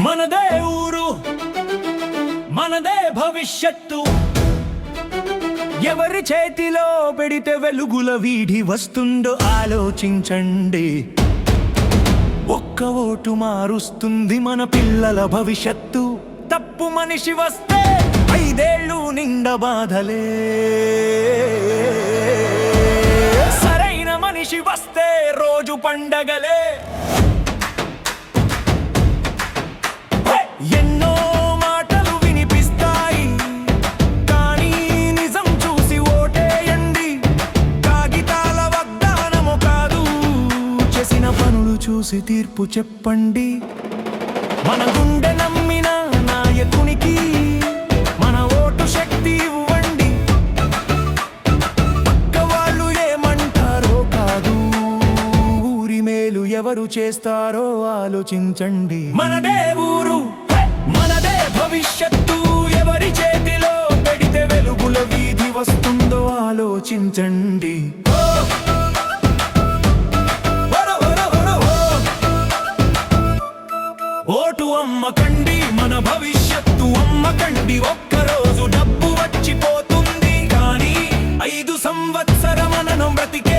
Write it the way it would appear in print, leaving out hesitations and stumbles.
మనదే ఊరు, మనదే భవిష్యత్తు. ఎవరి చేతిలో పెడితే వెలుగుల వీడి వస్తుందో ఆలోచించండి. ఒక్క ఓటు మారుస్తుంది మన పిల్లల భవిష్యత్తు. తప్పు మనిషి వస్తే 5 ఏళ్ళు నిండా బాధలే, సరైన మనిషి వస్తే రోజు పండగలే. ఎన్నో మాటలు వినిపిస్తాయి, కానీ నిజం చూసి ఓటేయండి. కాగితాల వాగ్దానము కాదు, చేసిన పనులు చూసి తీర్పు చెప్పండి. మన గుండె నమ్మిన నాయకునికి మన ఓటు శక్తి ఇవ్వండి. పక్క వాళ్ళు ఏమంటారో కాదు, ఊరి మేలు ఎవరు చేస్తారో ఆలోచించండి. మనదే ఊరు, మనదే భవిష్యత్తు. ఎవరి చేతిలో పెడితే వెలుగుల వీధి వస్తుందో ఆలోచించండి. ఓటు అమ్మకండి, మన భవిష్యత్తు అమ్మకండి. ఒక్కరోజు డబ్బు వచ్చిపోతుంది, కానీ 5 సంవత్సరం మనం బ్రతికే